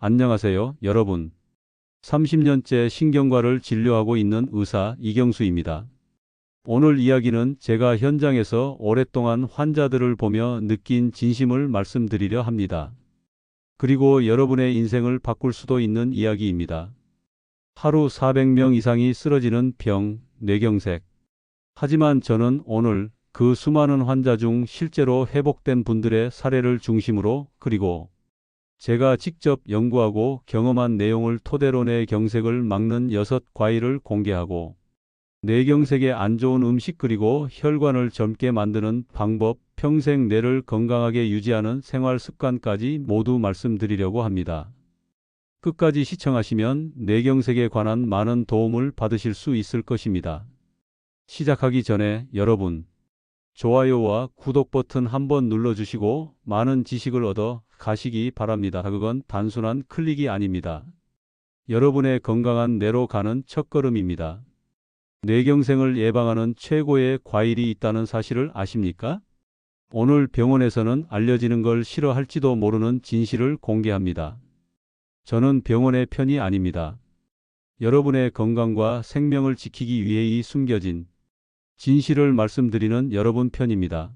안녕하세요, 여러분. 30년째 신경과를 진료하고 있는 의사 이경수입니다. 오늘 이야기는 제가 현장에서 오랫동안 환자들을 보며 느낀 진심을 말씀드리려 합니다. 그리고 여러분의 인생을 바꿀 수도 있는 이야기입니다. 하루 400명 이상이 쓰러지는 병, 뇌경색. 하지만 저는 오늘 그 수많은 환자 중 실제로 회복된 분들의 사례를 중심으로, 그리고 제가 직접 연구하고 경험한 내용을 토대로 뇌경색을 막는 6과일을 공개하고, 뇌경색에 안 좋은 음식 그리고 혈관을 젊게 만드는 방법, 평생 뇌를 건강하게 유지하는 생활 습관까지 모두 말씀드리려고 합니다. 끝까지 시청하시면 뇌경색에 관한 많은 도움을 받으실 수 있을 것입니다. 시작하기 전에 여러분, 좋아요와 구독 버튼 한번 눌러주시고 많은 지식을 얻어 가시기 바랍니다. 그건 단순한 클릭이 아닙니다. 여러분의 건강한 뇌로 가는 첫걸음입니다. 뇌경색을 예방하는 최고의 과일이 있다는 사실을 아십니까? 오늘 병원에서는 알려지는 걸 싫어할지도 모르는 진실을 공개합니다. 저는 병원의 편이 아닙니다. 여러분의 건강과 생명을 지키기 위해 이 숨겨진 진실을 말씀드리는 여러분 편입니다.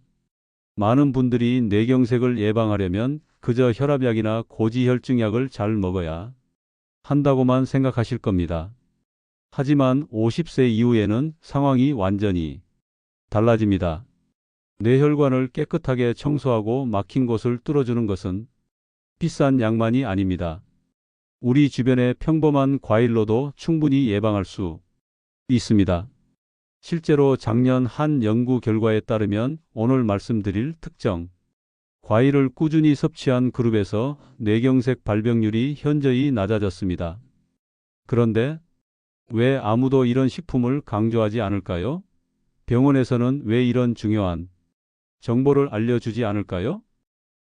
많은 분들이 뇌경색을 예방하려면 그저 혈압약이나 고지혈증약을 잘 먹어야 한다고만 생각하실 겁니다. 하지만 50세 이후에는 상황이 완전히 달라집니다. 뇌혈관을 깨끗하게 청소하고 막힌 곳을 뚫어주는 것은 비싼 약만이 아닙니다. 우리 주변의 평범한 과일로도 충분히 예방할 수 있습니다. 실제로 작년 한 연구 결과에 따르면 오늘 말씀드릴 특정 과일을 꾸준히 섭취한 그룹에서 뇌경색 발병률이 현저히 낮아졌습니다. 그런데 왜 아무도 이런 식품을 강조하지 않을까요? 병원에서는 왜 이런 중요한 정보를 알려주지 않을까요?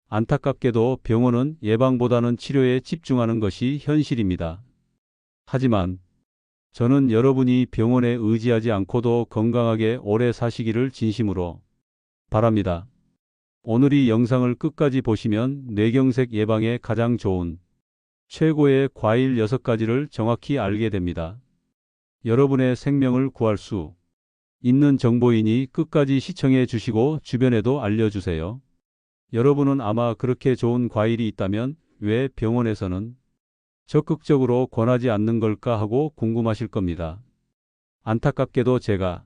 안타깝게도 병원은 예방보다는 치료에 집중하는 것이 현실입니다. 하지만 저는 여러분이 병원에 의지하지 않고도 건강하게 오래 사시기를 진심으로 바랍니다. 오늘 이 영상을 끝까지 보시면 뇌경색 예방에 가장 좋은 최고의 과일 6가지를 정확히 알게 됩니다. 여러분의 생명을 구할 수 있는 정보이니 끝까지 시청해 주시고 주변에도 알려주세요. 여러분은 아마 그렇게 좋은 과일이 있다면 왜 병원에서는 적극적으로 권하지 않는 걸까 하고 궁금하실 겁니다. 안타깝게도 제가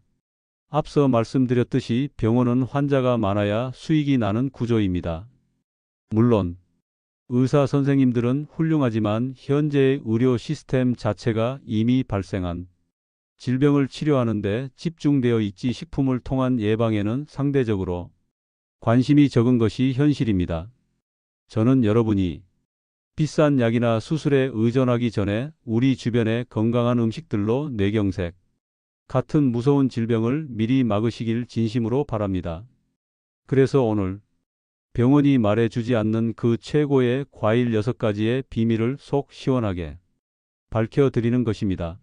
앞서 말씀드렸듯이 병원은 환자가 많아야 수익이 나는 구조입니다. 물론 의사 선생님들은 훌륭하지만 현재의 의료 시스템 자체가 이미 발생한 질병을 치료하는 데 집중되어 있지 식품을 통한 예방에는 상대적으로 관심이 적은 것이 현실입니다. 저는 여러분이 비싼 약이나 수술에 의존하기 전에 우리 주변의 건강한 음식들로 뇌경색 같은 무서운 질병을 미리 막으시길 진심으로 바랍니다. 그래서 오늘 병원이 말해주지 않는 그 최고의 과일 6가지의 비밀을 속 시원하게 밝혀드리는 것입니다.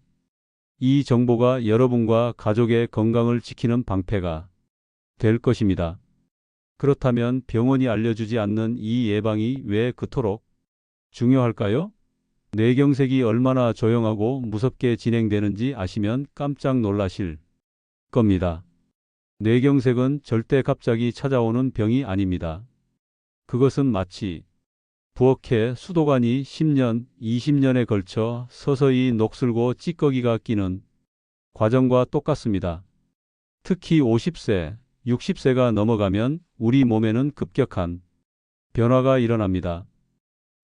이 정보가 여러분과 가족의 건강을 지키는 방패가 될 것입니다. 그렇다면 병원이 알려주지 않는 이 예방이 왜 그토록 중요할까요? 뇌경색이 얼마나 조용하고 무섭게 진행되는지 아시면 깜짝 놀라실 겁니다. 뇌경색은 절대 갑자기 찾아오는 병이 아닙니다. 그것은 마치 부엌에 수도관이 10년, 20년에 걸쳐 서서히 녹슬고 찌꺼기가 끼는 과정과 똑같습니다. 특히 50세, 60세가 넘어가면 우리 몸에는 급격한 변화가 일어납니다.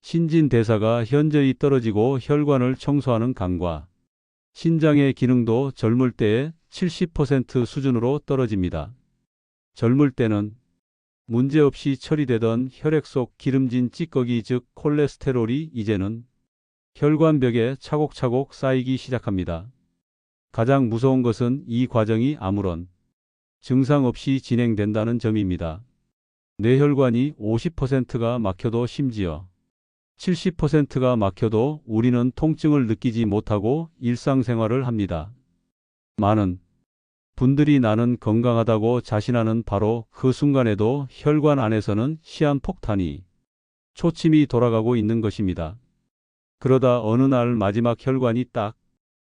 신진대사가 현저히 떨어지고 혈관을 청소하는 간과 신장의 기능도 젊을 때의 70% 수준으로 떨어집니다. 젊을 때는 문제없이 처리되던 혈액 속 기름진 찌꺼기 즉 콜레스테롤이 이제는 혈관벽에 차곡차곡 쌓이기 시작합니다. 가장 무서운 것은 이 과정이 아무런 증상 없이 진행된다는 점입니다. 뇌혈관이 50%가 막혀도 심지어 70%가 막혀도 우리는 통증을 느끼지 못하고 일상생활을 합니다. 많은 분들이 나는 건강하다고 자신하는 바로 그 순간에도 혈관 안에서는 시한폭탄이 초침이 돌아가고 있는 것입니다. 그러다 어느 날 마지막 혈관이 딱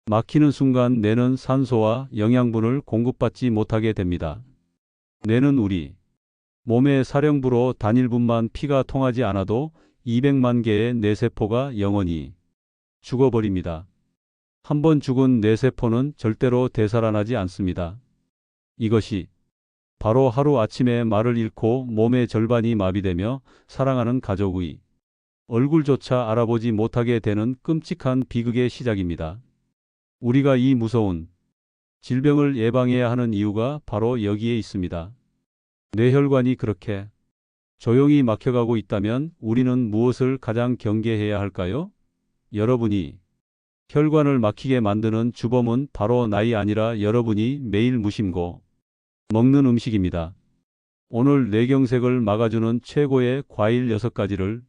막히는 순간 뇌는 산소와 영양분을 공급받지 못하게 됩니다. 뇌는 우리 몸의 사령부로 단일분만 피가 통하지 않아도 200만 개의 뇌세포가 영원히 죽어버립니다. 한번 죽은 뇌세포는 절대로 되살아나지 않습니다. 이것이 바로 하루아침에 말을 잃고 몸의 절반이 마비되며 사랑하는 가족의 얼굴조차 알아보지 못하게 되는 끔찍한 비극의 시작입니다. 우리가 이 무서운 질병을 예방해야 하는 이유가 바로 여기에 있습니다. 뇌혈관이 그렇게 조용히 막혀가고 있다면 우리는 무엇을 가장 경계해야 할까요? 여러분이 혈관을 막히게 만드는 주범은 바로 나이 아니라 여러분이 매일 무심코 먹는 음식입니다. 오늘 뇌경색을 막아주는 최고의 과일 6가지를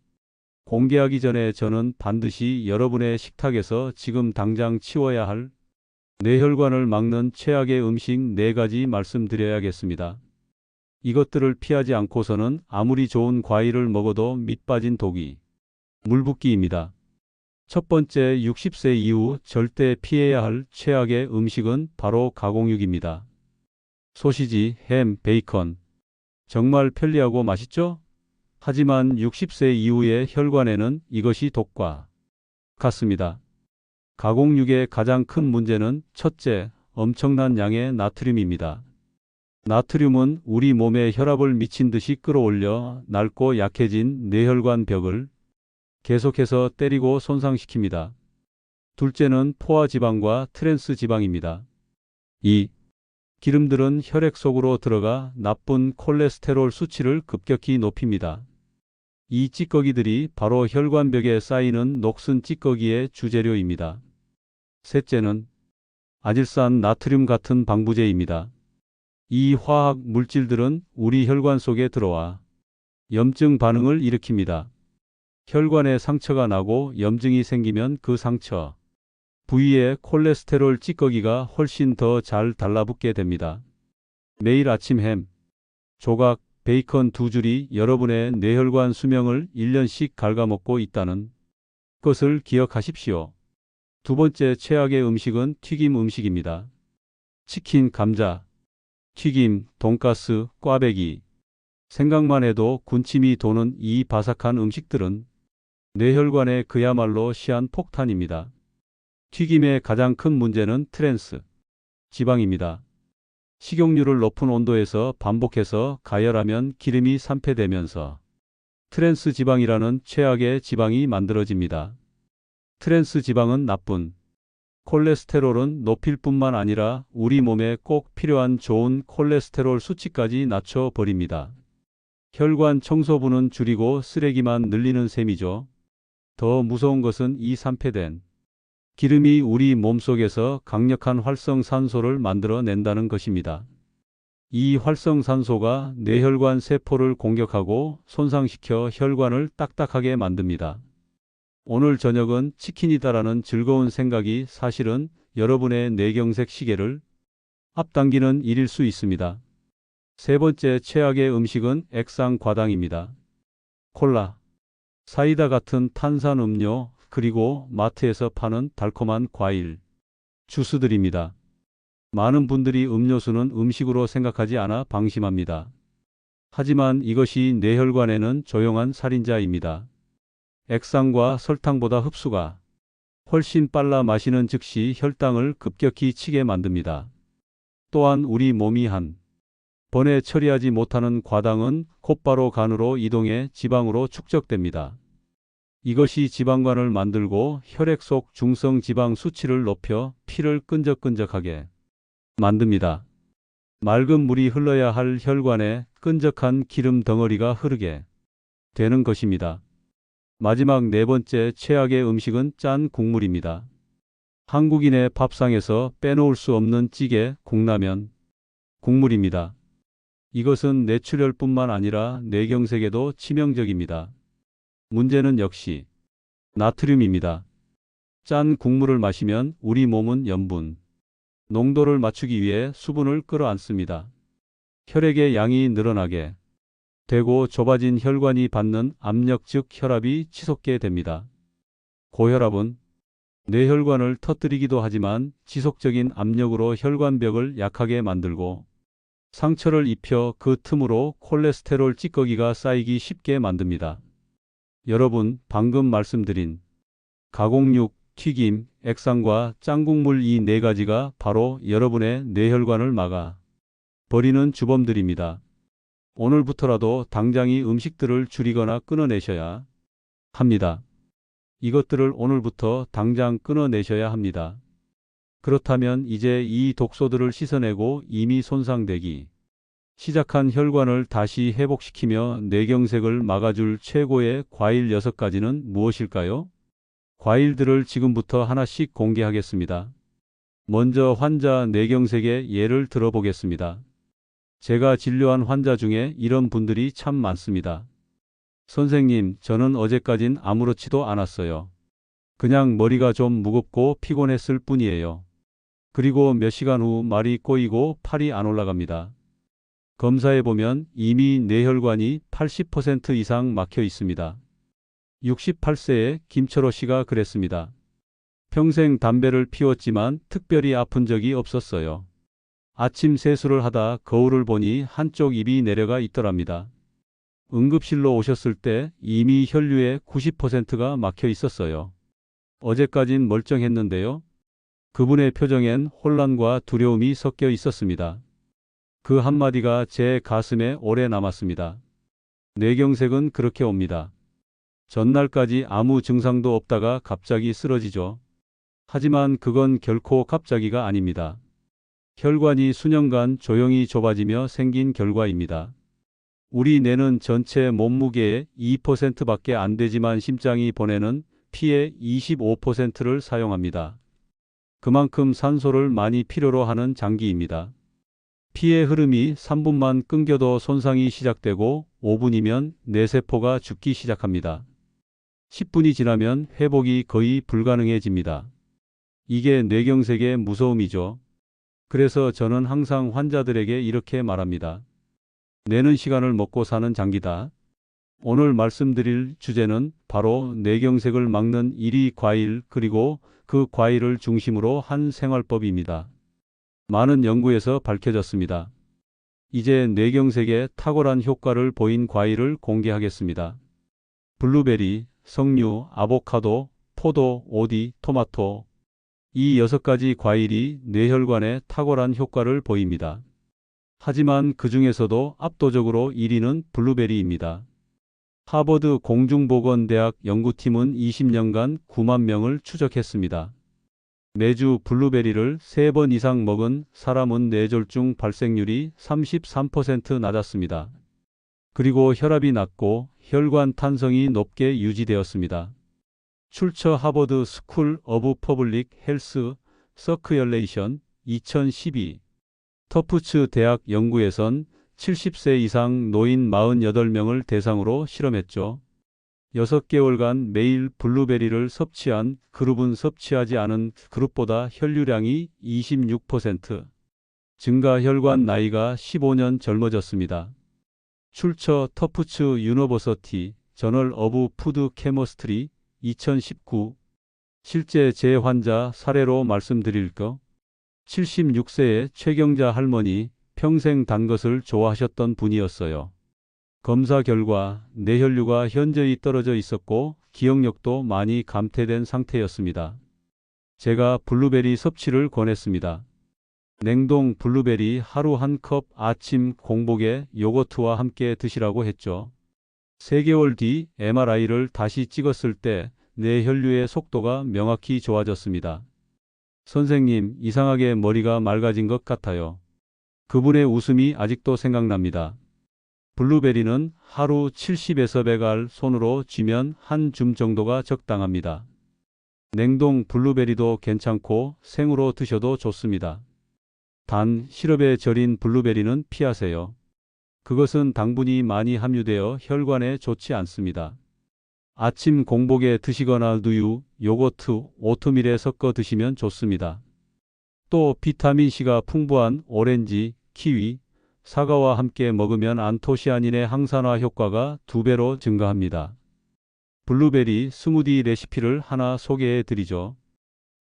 공개하기 전에 저는 반드시 여러분의 식탁에서 지금 당장 치워야 할 뇌혈관을 막는 최악의 음식 4가지 말씀드려야겠습니다. 이것들을 피하지 않고서는 아무리 좋은 과일을 먹어도 밑 빠진 독이 물붓기입니다. 첫 번째, 60세 이후 절대 피해야 할 최악의 음식은 바로 가공육입니다. 소시지, 햄, 베이컨. 정말 편리하고 맛있죠? 하지만 60세 이후의 혈관에는 이것이 독과 같습니다. 가공육의 가장 큰 문제는 첫째, 엄청난 양의 나트륨입니다. 나트륨은 우리 몸의 혈압을 미친 듯이 끌어올려 낡고 약해진 뇌혈관 벽을 계속해서 때리고 손상시킵니다. 둘째는 포화지방과 트랜스 지방입니다. 이 기름들은 혈액 속으로 들어가 나쁜 콜레스테롤 수치를 급격히 높입니다. 이 찌꺼기들이 바로 혈관벽에 쌓이는 녹슨 찌꺼기의 주재료입니다. 셋째는 아질산 나트륨 같은 방부제입니다. 이 화학 물질들은 우리 혈관 속에 들어와 염증 반응을 일으킵니다. 혈관에 상처가 나고 염증이 생기면 그 상처 부위에 콜레스테롤 찌꺼기가 훨씬 더 잘 달라붙게 됩니다. 매일 아침 햄, 조각, 베이컨 2줄이 여러분의 뇌혈관 수명을 1년씩 갉아먹고 있다는 것을 기억하십시오. 두 번째 최악의 음식은 튀김 음식입니다. 치킨, 감자, 튀김, 돈가스, 꽈배기. 생각만 해도 군침이 도는 이 바삭한 음식들은 뇌혈관에 그야말로 시한폭탄입니다. 튀김의 가장 큰 문제는 트랜스 지방입니다. 식용유를 높은 온도에서 반복해서 가열하면 기름이 산패되면서 트랜스 지방이라는 최악의 지방이 만들어집니다. 트랜스 지방은 나쁜 콜레스테롤은 높일 뿐만 아니라 우리 몸에 꼭 필요한 좋은 콜레스테롤 수치까지 낮춰버립니다. 혈관 청소부는 줄이고 쓰레기만 늘리는 셈이죠. 더 무서운 것은 이 산패된 기름이 우리 몸속에서 강력한 활성산소를 만들어낸다는 것입니다. 이 활성산소가 뇌혈관 세포를 공격하고 손상시켜 혈관을 딱딱하게 만듭니다. 오늘 저녁은 치킨이다라는 즐거운 생각이 사실은 여러분의 뇌경색 시계를 앞당기는 일일 수 있습니다. 세 번째 최악의 음식은 액상과당입니다. 콜라, 사이다 같은 탄산음료, 그리고 마트에서 파는 달콤한 과일, 주스들입니다. 많은 분들이 음료수는 음식으로 생각하지 않아 방심합니다. 하지만 이것이 뇌혈관에는 조용한 살인자입니다. 액상과 설탕보다 흡수가 훨씬 빨라 마시는 즉시 혈당을 급격히 치게 만듭니다. 또한 우리 몸이 한 번에 처리하지 못하는 과당은 곧바로 간으로 이동해 지방으로 축적됩니다. 이것이 지방간을 만들고 혈액 속 중성 지방 수치를 높여 피를 끈적끈적하게 만듭니다. 맑은 물이 흘러야 할 혈관에 끈적한 기름 덩어리가 흐르게 되는 것입니다. 마지막 네 번째 최악의 음식은 짠 국물입니다. 한국인의 밥상에서 빼놓을 수 없는 찌개, 콩라면, 국물입니다. 이것은 뇌출혈뿐만 아니라 뇌경색에도 치명적입니다. 문제는 역시 나트륨입니다. 짠 국물을 마시면 우리 몸은 염분 농도를 맞추기 위해 수분을 끌어안습니다. 혈액의 양이 늘어나게 되고 좁아진 혈관이 받는 압력 즉 혈압이 치솟게 됩니다. 고혈압은 뇌혈관을 터뜨리기도 하지만 지속적인 압력으로 혈관벽을 약하게 만들고 상처를 입혀 그 틈으로 콜레스테롤 찌꺼기가 쌓이기 쉽게 만듭니다. 여러분, 방금 말씀드린 가공육, 튀김, 액상과 짱국물 이 네 가지가 바로 여러분의 뇌혈관을 막아 버리는 주범들입니다. 오늘부터라도 당장 이 음식들을 줄이거나 끊어내셔야 합니다. 이것들을 오늘부터 당장 끊어내셔야 합니다. 그렇다면 이제 이 독소들을 씻어내고 이미 손상되기 시작한 혈관을 다시 회복시키며 뇌경색을 막아줄 최고의 과일 6가지는 무엇일까요? 과일들을 지금부터 하나씩 공개하겠습니다. 먼저 환자 뇌경색의 예를 들어보겠습니다. 제가 진료한 환자 중에 이런 분들이 참 많습니다. 선생님, 저는 어제까진 아무렇지도 않았어요. 그냥 머리가 좀 무겁고 피곤했을 뿐이에요. 그리고 몇 시간 후 말이 꼬이고 팔이 안 올라갑니다. 검사해보면 이미 뇌혈관이 80% 이상 막혀 있습니다. 68세의 김철호 씨가 그랬습니다. 평생 담배를 피웠지만 특별히 아픈 적이 없었어요. 아침 세수를 하다 거울을 보니 한쪽 입이 내려가 있더랍니다. 응급실로 오셨을 때 이미 혈류의 90%가 막혀 있었어요. 어제까진 멀쩡했는데요. 그분의 표정엔 혼란과 두려움이 섞여 있었습니다. 그 한마디가 제 가슴에 오래 남았습니다. 뇌경색은 그렇게 옵니다. 전날까지 아무 증상도 없다가 갑자기 쓰러지죠. 하지만 그건 결코 갑자기가 아닙니다. 혈관이 수년간 조용히 좁아지며 생긴 결과입니다. 우리 뇌는 전체 몸무게의 2%밖에 안 되지만 심장이 보내는 피의 25%를 사용합니다. 그만큼 산소를 많이 필요로 하는 장기입니다. 피의 흐름이 3분만 끊겨도 손상이 시작되고 5분이면 뇌세포가 죽기 시작합니다. 10분이 지나면 회복이 거의 불가능해집니다. 이게 뇌경색의 무서움이죠. 그래서 저는 항상 환자들에게 이렇게 말합니다. 뇌는 시간을 먹고 사는 장기다. 오늘 말씀드릴 주제는 바로 뇌경색을 막는 1위 과일 그리고 그 과일을 중심으로 한 생활법입니다. 많은 연구에서 밝혀졌습니다. 이제 뇌경색에 탁월한 효과를 보인 과일을 공개하겠습니다. 블루베리, 석류, 아보카도, 포도, 오디, 토마토. 이 6가지 과일이 뇌혈관에 탁월한 효과를 보입니다. 하지만 그 중에서도 압도적으로 1위는 블루베리입니다. 하버드 공중보건대학 연구팀은 20년간 9만 명을 추적했습니다. 매주 블루베리를 3번 이상 먹은 사람은 뇌졸중 발생률이 33% 낮았습니다. 그리고 혈압이 낮고 혈관 탄성이 높게 유지되었습니다. 출처 하버드 스쿨 오브 퍼블릭 헬스 서큐레이션 2012 터프츠 대학 연구에선 70세 이상 노인 48명을 대상으로 실험했죠. 6개월간 매일 블루베리를 섭취한 그룹은 섭취하지 않은 그룹보다 혈류량이 26% 증가, 혈관 나이가 15년 젊어졌습니다. 출처 터프츠 유니버시티 저널 오브 푸드 케미스트리 2019 실제 제 환자 사례로 말씀드릴까? 76세의 최경자 할머니, 평생 단 것을 좋아하셨던 분이었어요. 검사 결과 뇌혈류가 현저히 떨어져 있었고 기억력도 많이 감퇴된 상태였습니다. 제가 블루베리 섭취를 권했습니다. 냉동 블루베리 하루 1컵 아침 공복에 요거트와 함께 드시라고 했죠. 3개월 뒤 MRI를 다시 찍었을 때 뇌혈류의 속도가 명확히 좋아졌습니다. 선생님, 이상하게 머리가 맑아진 것 같아요. 그분의 웃음이 아직도 생각납니다. 블루베리는 하루 70에서 100알 손으로 쥐면 한 줌 정도가 적당합니다. 냉동 블루베리도 괜찮고 생으로 드셔도 좋습니다. 단, 시럽에 절인 블루베리는 피하세요. 그것은 당분이 많이 함유되어 혈관에 좋지 않습니다. 아침 공복에 드시거나 누유, 요거트, 오트밀에 섞어 드시면 좋습니다. 또 비타민C가 풍부한 오렌지, 키위, 사과와 함께 먹으면 안토시아닌의 항산화 효과가 2배로 증가합니다. 블루베리 스무디 레시피를 하나 소개해 드리죠.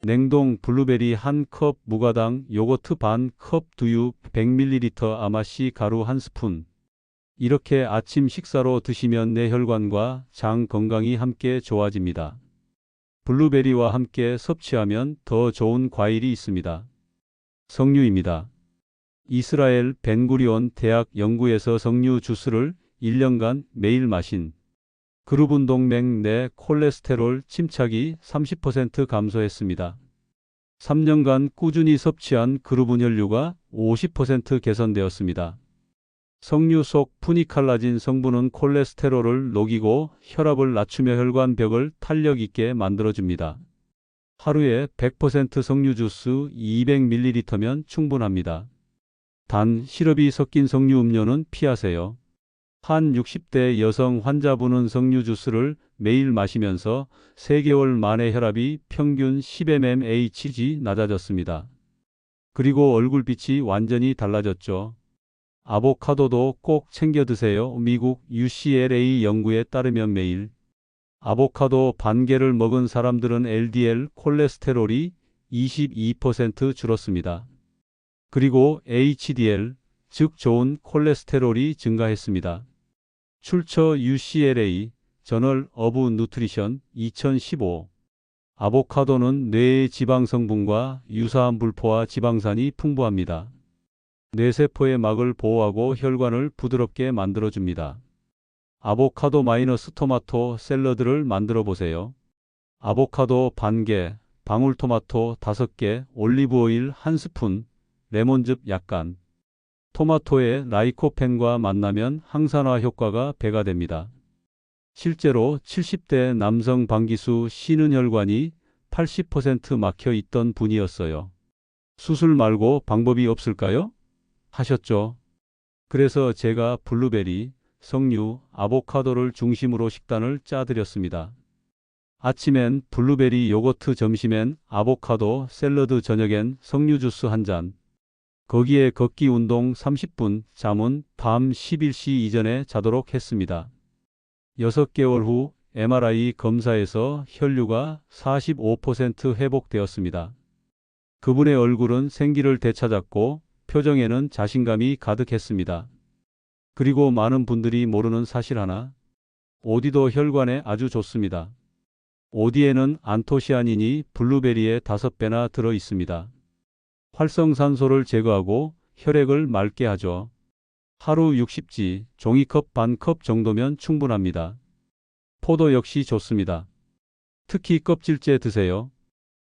냉동 블루베리 1컵, 무가당 요거트 반 컵, 두유 100ml, 아마씨 가루 1스푼. 이렇게 아침 식사로 드시면 뇌혈관과 장 건강이 함께 좋아집니다. 블루베리와 함께 섭취하면 더 좋은 과일이 있습니다. 석류입니다. 이스라엘 벤구리온 대학 연구에서 석류 주스를 1년간 매일 마신 그룹 운동맥 내 콜레스테롤 침착이 30% 감소했습니다. 3년간 꾸준히 섭취한 그룹 분혈류가 50% 개선되었습니다. 석류 속 푸니칼라진 성분은 콜레스테롤을 녹이고 혈압을 낮추며 혈관벽을 탄력 있게 만들어줍니다. 하루에 100% 석류 주스 200ml면 충분합니다. 단, 시럽이 섞인 석류 음료는 피하세요. 한 60대 여성 환자분은 석류 주스를 매일 마시면서 3개월 만에 혈압이 평균 10mmHg 낮아졌습니다. 그리고 얼굴빛이 완전히 달라졌죠. 아보카도도 꼭 챙겨 드세요. 미국 UCLA 연구에 따르면 매일 아보카도 반 개를 먹은 사람들은 LDL 콜레스테롤이 22% 줄었습니다. 그리고 HDL, 즉 좋은 콜레스테롤이 증가했습니다. 출처 UCLA, 저널 오브 누트리션 2015. 아보카도는 뇌의 지방 성분과 유사한 불포화 지방산이 풍부합니다. 뇌세포의 막을 보호하고 혈관을 부드럽게 만들어줍니다. 아보카도 마이너스 토마토 샐러드를 만들어 보세요. 아보카도 반 개, 방울토마토 5개, 올리브오일 1스푼, 레몬즙 약간. 토마토의 라이코펜과 만나면 항산화 효과가 배가 됩니다. 실제로 70대 남성 방기수 씨는 혈관이 80% 막혀 있던 분이었어요. 수술 말고 방법이 없을까요? 하셨죠. 그래서 제가 블루베리, 석류, 아보카도를 중심으로 식단을 짜드렸습니다. 아침엔 블루베리 요거트, 점심엔 아보카도 샐러드, 저녁엔 석류 주스 1잔. 거기에 걷기 운동 30분, 잠은 밤 11시 이전에 자도록 했습니다. 6개월 후 MRI 검사에서 혈류가 45% 회복되었습니다. 그분의 얼굴은 생기를 되찾았고 표정에는 자신감이 가득했습니다. 그리고 많은 분들이 모르는 사실 하나. 오디도 혈관에 아주 좋습니다. 오디에는 안토시아닌이 블루베리의 5배나 들어 있습니다. 활성산소를 제거하고 혈액을 맑게 하죠. 하루 60지, 종이컵 반 컵 정도면 충분합니다. 포도 역시 좋습니다. 특히 껍질째 드세요.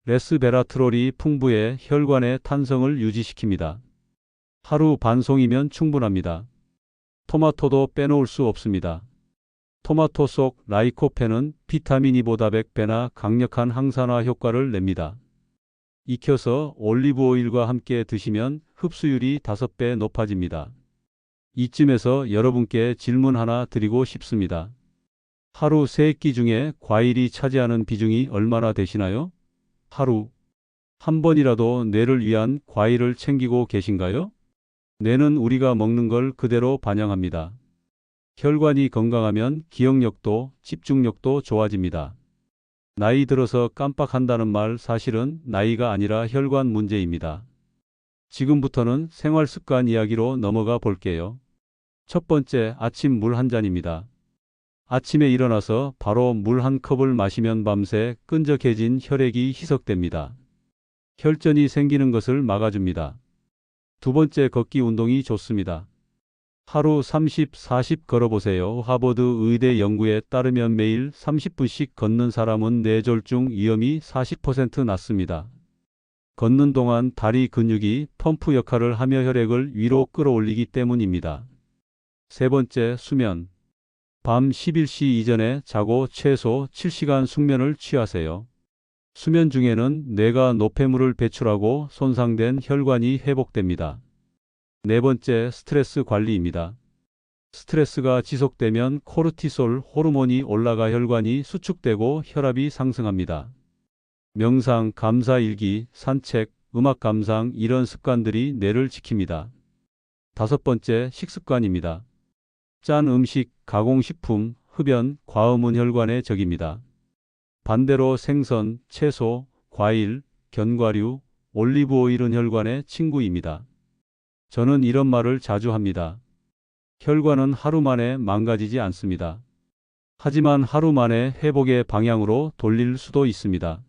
레스베라트롤이 풍부해 혈관의 탄성을 유지시킵니다. 하루 반송이면 충분합니다. 토마토도 빼놓을 수 없습니다. 토마토 속 라이코펜은 비타민 E보다 100배나 강력한 항산화 효과를 냅니다. 익혀서 올리브오일과 함께 드시면 흡수율이 5배 높아집니다. 이쯤에서 여러분께 질문 하나 드리고 싶습니다. 하루 3끼 중에 과일이 차지하는 비중이 얼마나 되시나요? 하루 한 번이라도 뇌를 위한 과일을 챙기고 계신가요? 뇌는 우리가 먹는 걸 그대로 반영합니다. 혈관이 건강하면 기억력도 집중력도 좋아집니다. 나이 들어서 깜빡한다는 말, 사실은 나이가 아니라 혈관 문제입니다. 지금부터는 생활습관 이야기로 넘어가 볼게요. 첫 번째, 아침 물 1잔입니다. 아침에 일어나서 바로 물 1컵을 마시면 밤새 끈적해진 혈액이 희석됩니다. 혈전이 생기는 것을 막아줍니다. 두 번째, 걷기 운동이 좋습니다. 하루 30, 40 걸어보세요. 하버드 의대 연구에 따르면 매일 30분씩 걷는 사람은 뇌졸중 위험이 40% 낮습니다. 걷는 동안 다리 근육이 펌프 역할을 하며 혈액을 위로 끌어올리기 때문입니다. 세 번째, 수면. 밤 11시 이전에 자고 최소 7시간 숙면을 취하세요. 수면 중에는 뇌가 노폐물을 배출하고 손상된 혈관이 회복됩니다. 네 번째, 스트레스 관리입니다. 스트레스가 지속되면 코르티솔 호르몬이 올라가 혈관이 수축되고 혈압이 상승합니다. 명상, 감사 일기, 산책, 음악 감상, 이런 습관들이 뇌를 지킵니다. 다섯 번째, 식습관입니다. 짠 음식, 가공식품, 흡연, 과음은 혈관의 적입니다. 반대로 생선, 채소, 과일, 견과류, 올리브 오일은 혈관의 친구입니다. 저는 이런 말을 자주 합니다. 혈관은 하루 만에 망가지지 않습니다. 하지만 하루 만에 회복의 방향으로 돌릴 수도 있습니다.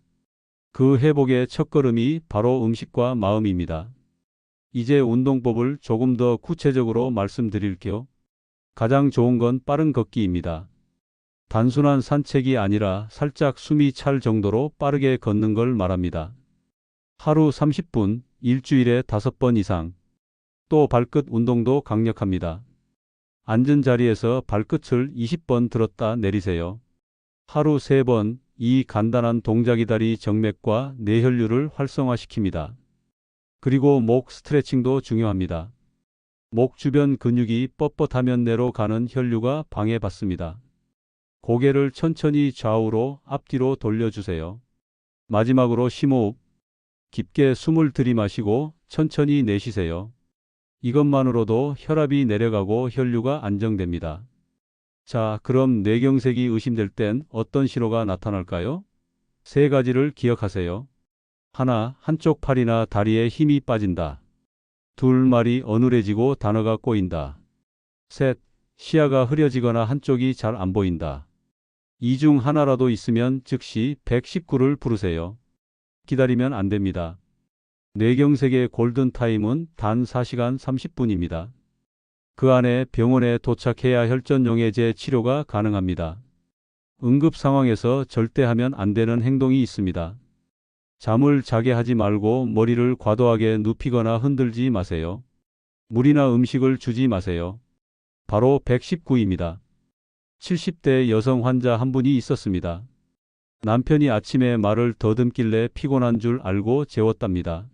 그 회복의 첫걸음이 바로 음식과 마음입니다. 이제 운동법을 조금 더 구체적으로 말씀드릴게요. 가장 좋은 건 빠른 걷기입니다. 단순한 산책이 아니라 살짝 숨이 찰 정도로 빠르게 걷는 걸 말합니다. 하루 30분, 일주일에 5번 이상. 또 발끝 운동도 강력합니다. 앉은 자리에서 발끝을 20번 들었다 내리세요. 하루 3번, 이 간단한 동작이 다리 정맥과 뇌혈류를 활성화시킵니다. 그리고 목 스트레칭도 중요합니다. 목 주변 근육이 뻣뻣하면 뇌로 가는 혈류가 방해받습니다. 고개를 천천히 좌우로 앞뒤로 돌려주세요. 마지막으로 심호흡. 깊게 숨을 들이마시고 천천히 내쉬세요. 이것만으로도 혈압이 내려가고 혈류가 안정됩니다. 자, 그럼 뇌경색이 의심될 땐 어떤 신호가 나타날까요? 3가지를 기억하세요. 하나, 한쪽 팔이나 다리에 힘이 빠진다. 둘, 말이 어눌해지고 단어가 꼬인다. 셋, 시야가 흐려지거나 한쪽이 잘 안 보인다. 이 중 하나라도 있으면 즉시 119를 부르세요. 기다리면 안 됩니다. 뇌경색의 골든타임은 단 4시간 30분입니다. 그 안에 병원에 도착해야 혈전용해제 치료가 가능합니다. 응급 상황에서 절대 하면 안 되는 행동이 있습니다. 잠을 자게 하지 말고 머리를 과도하게 눕히거나 흔들지 마세요. 물이나 음식을 주지 마세요. 바로 119입니다. 70대 여성 환자 한 분이 있었습니다. 남편이 아침에 말을 더듬길래 피곤한 줄 알고 재웠답니다.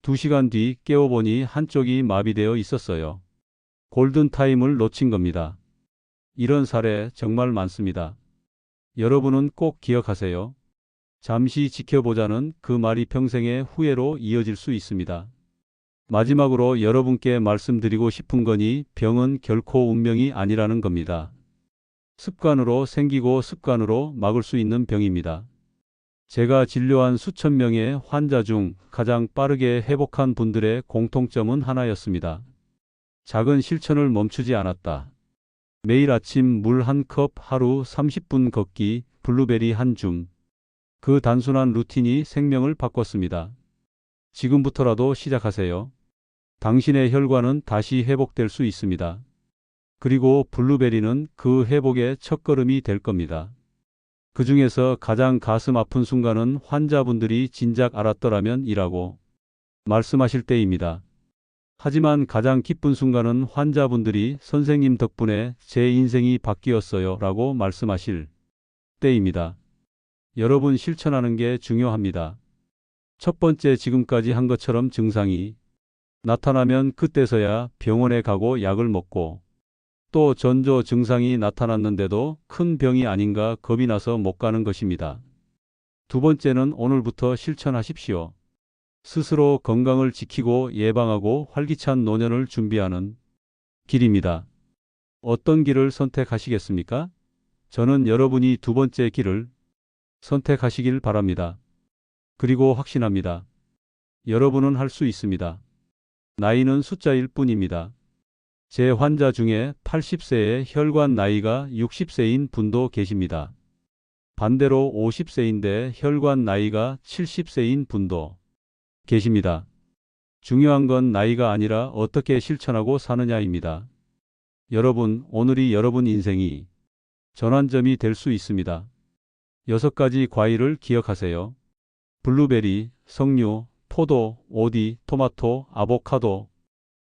2시간 뒤 깨워보니 한쪽이 마비되어 있었어요. 골든타임을 놓친 겁니다. 이런 사례 정말 많습니다. 여러분은 꼭 기억하세요. 잠시 지켜보자는 그 말이 평생의 후회로 이어질 수 있습니다. 마지막으로 여러분께 말씀드리고 싶은 거니 병은 결코 운명이 아니라는 겁니다. 습관으로 생기고 습관으로 막을 수 있는 병입니다. 제가 진료한 수천 명의 환자 중 가장 빠르게 회복한 분들의 공통점은 하나였습니다. 작은 실천을 멈추지 않았다. 매일 아침 물 1컵, 하루 30분 걷기, 블루베리 한 줌. 그 단순한 루틴이 생명을 바꿨습니다. 지금부터라도 시작하세요. 당신의 혈관은 다시 회복될 수 있습니다. 그리고 블루베리는 그 회복의 첫걸음이 될 겁니다. 그 중에서 가장 가슴 아픈 순간은 환자분들이 진작 알았더라면 이라고 말씀하실 때입니다. 하지만 가장 기쁜 순간은 환자분들이 선생님 덕분에 제 인생이 바뀌었어요 라고 말씀하실 때입니다. 여러분, 실천하는 게 중요합니다. 첫 번째, 지금까지 한 것처럼 증상이 나타나면 그때서야 병원에 가고 약을 먹고, 또 전조 증상이 나타났는데도 큰 병이 아닌가 겁이 나서 못 가는 것입니다. 두 번째는 오늘부터 실천하십시오. 스스로 건강을 지키고 예방하고 활기찬 노년을 준비하는 길입니다. 어떤 길을 선택하시겠습니까? 저는 여러분이 두 번째 길을 선택하시길 바랍니다. 그리고 확신합니다. 여러분은 할 수 있습니다. 나이는 숫자일 뿐입니다. 제 환자 중에 80세의 혈관 나이가 60세인 분도 계십니다. 반대로 50세인데 혈관 나이가 70세인 분도 계십니다. 중요한 건 나이가 아니라 어떻게 실천하고 사느냐입니다. 여러분, 오늘이 여러분 인생이 전환점이 될 수 있습니다. 6가지 과일을 기억하세요. 블루베리, 석류, 포도, 오디, 토마토, 아보카도.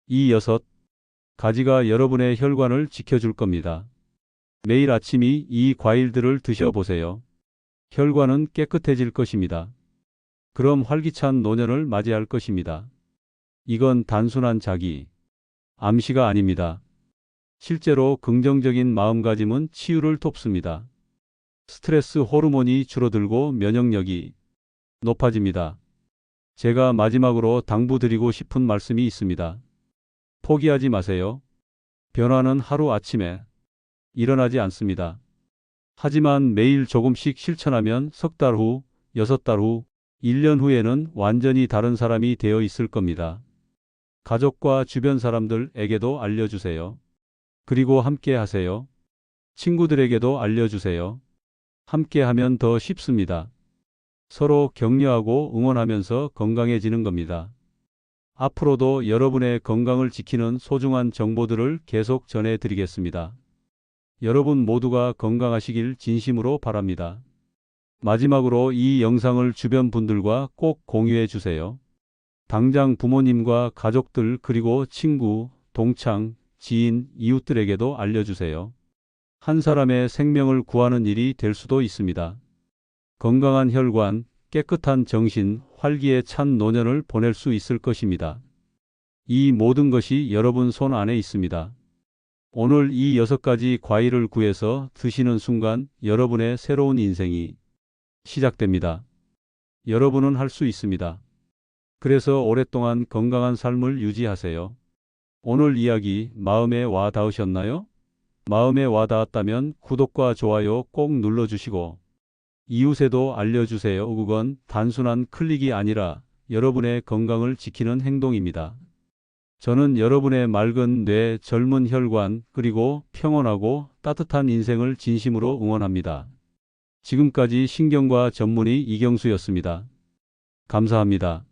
이 6가지가 여러분의 혈관을 지켜줄 겁니다. 매일 아침이 이 과일들을 드셔보세요. 혈관은 깨끗해질 것입니다. 그럼 활기찬 노년을 맞이할 것입니다. 이건 단순한 암시가 아닙니다. 실제로 긍정적인 마음가짐은 치유를 돕습니다. 스트레스 호르몬이 줄어들고 면역력이 높아집니다. 제가 마지막으로 당부드리고 싶은 말씀이 있습니다. 포기하지 마세요. 변화는 하루 아침에 일어나지 않습니다. 하지만 매일 조금씩 실천하면 석 달 후, 6달 후, 1년 후에는 완전히 다른 사람이 되어 있을 겁니다. 가족과 주변 사람들에게도 알려주세요. 그리고 함께 하세요. 친구들에게도 알려주세요. 함께 하면 더 쉽습니다. 서로 격려하고 응원하면서 건강해지는 겁니다. 앞으로도 여러분의 건강을 지키는 소중한 정보들을 계속 전해드리겠습니다. 여러분 모두가 건강하시길 진심으로 바랍니다. 마지막으로 이 영상을 주변 분들과 꼭 공유해 주세요. 당장 부모님과 가족들 그리고 친구, 동창, 지인, 이웃들에게도 알려주세요. 한 사람의 생명을 구하는 일이 될 수도 있습니다. 건강한 혈관, 깨끗한 정신, 활기에 찬 노년을 보낼 수 있을 것입니다. 이 모든 것이 여러분 손 안에 있습니다. 오늘 이 6가지 과일을 구해서 드시는 순간 여러분의 새로운 인생이 시작됩니다. 여러분은 할 수 있습니다. 그래서 오랫동안 건강한 삶을 유지하세요. 오늘 이야기 마음에 와 닿으셨나요? 마음에 와 닿았다면 구독과 좋아요 꼭 눌러주시고 이웃에도 알려주세요. 그건 단순한 클릭이 아니라 여러분의 건강을 지키는 행동입니다. 저는 여러분의 맑은 뇌, 젊은 혈관, 그리고 평온하고 따뜻한 인생을 진심으로 응원합니다. 지금까지 신경과 전문의 이경수였습니다. 감사합니다.